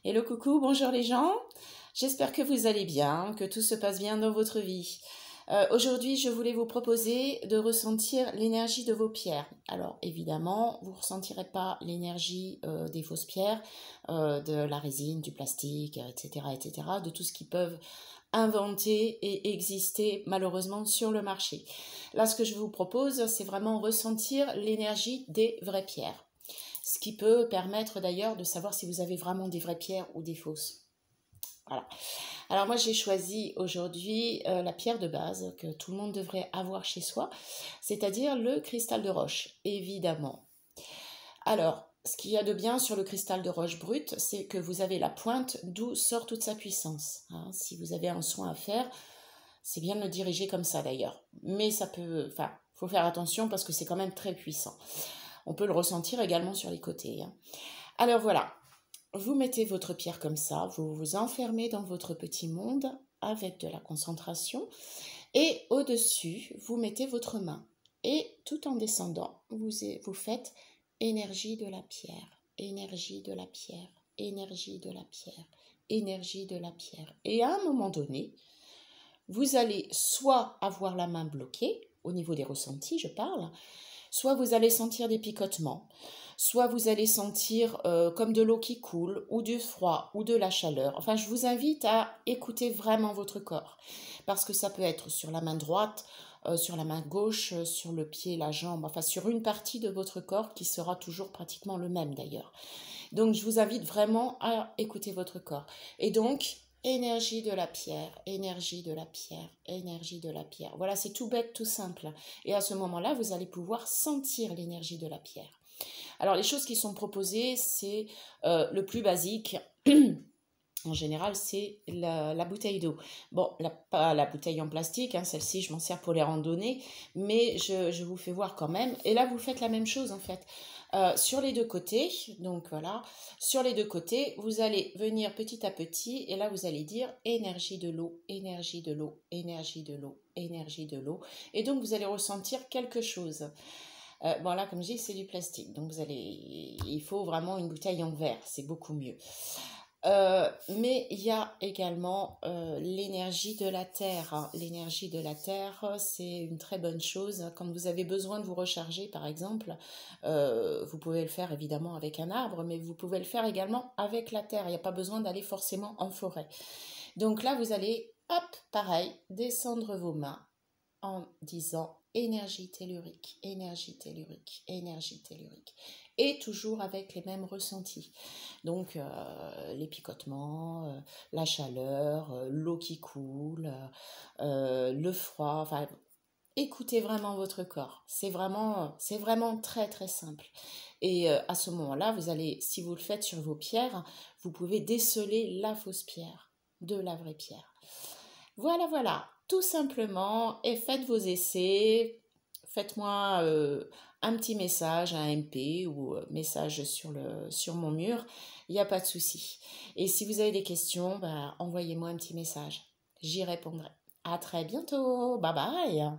Hello coucou, bonjour les gens. J'espère que vous allez bien, que tout se passe bien dans votre vie. Aujourd'hui, je voulais vous proposer de ressentir l'énergie de vos pierres. Alors évidemment, vous ne ressentirez pas l'énergie des fausses pierres, de la résine, du plastique, etc., de tout ce qu'ils peuvent inventer et exister malheureusement sur le marché. Là, ce que je vous propose, c'est vraiment ressentir l'énergie des vraies pierres. Ce qui peut permettre d'ailleurs de savoir si vous avez vraiment des vraies pierres ou des fausses. Voilà. Alors moi j'ai choisi aujourd'hui la pierre de base que tout le monde devrait avoir chez soi, c'est-à-dire le cristal de roche, évidemment. Alors, ce qu'il y a de bien sur le cristal de roche brut, c'est que vous avez la pointe d'où sort toute sa puissance. Hein. Si vous avez un soin à faire, c'est bien de le diriger comme ça d'ailleurs. Mais ça peut, enfin, faut faire attention parce que c'est quand même très puissant. On peut le ressentir également sur les côtés. Hein. Alors voilà, vous mettez votre pierre comme ça, vous vous enfermez dans votre petit monde avec de la concentration et au-dessus, vous mettez votre main. Et tout en descendant, vous faites énergie de la pierre, énergie de la pierre, énergie de la pierre, énergie de la pierre. Et à un moment donné, vous allez soit avoir la main bloquée, au niveau des ressentis, je parle, soit vous allez sentir des picotements, soit vous allez sentir comme de l'eau qui coule, ou du froid, ou de la chaleur. Enfin, je vous invite à écouter vraiment votre corps, parce que ça peut être sur la main droite, sur la main gauche, sur le pied, la jambe, enfin sur une partie de votre corps qui sera toujours pratiquement le même d'ailleurs. Donc, je vous invite vraiment à écouter votre corps. Et donc, énergie de la pierre, énergie de la pierre, énergie de la pierre. Voilà, c'est tout bête, tout simple. Et à ce moment-là, vous allez pouvoir sentir l'énergie de la pierre. Alors, les choses qui sont proposées, c'est le plus basique. En général, c'est la bouteille d'eau. Bon, pas la bouteille en plastique, hein, celle-ci, je m'en sers pour les randonnées, mais je vous fais voir quand même. Et là, vous faites la même chose, en fait. Sur les deux côtés, donc voilà, sur les deux côtés, vous allez venir petit à petit, et là, vous allez dire énergie de l'eau, énergie de l'eau, énergie de l'eau, énergie de l'eau. Et donc, vous allez ressentir quelque chose. Bon, là, comme je dis, c'est du plastique, donc il faut vraiment une bouteille en verre, c'est beaucoup mieux. Mais il y a également l'énergie de la terre. Hein. L'énergie de la terre, c'est une très bonne chose. Quand vous avez besoin de vous recharger, par exemple, vous pouvez le faire évidemment avec un arbre, mais vous pouvez le faire également avec la terre. Il n'y a pas besoin d'aller forcément en forêt. Donc là, vous allez, hop, pareil, descendre vos mains en disant énergie tellurique, énergie tellurique, énergie tellurique. Et toujours avec les mêmes ressentis. Donc les picotements, la chaleur, l'eau qui coule, le froid, enfin écoutez vraiment votre corps. C'est vraiment très très simple. Et à ce moment-là, vous allez, si vous le faites sur vos pierres, vous pouvez déceler la fausse pierre de la vraie pierre. Voilà, voilà, tout simplement, et faites vos essais, faites-moi un petit message, un MP ou message sur mon mur, il n'y a pas de souci. Et si vous avez des questions, bah, envoyez-moi un petit message, j'y répondrai. À très bientôt, bye bye.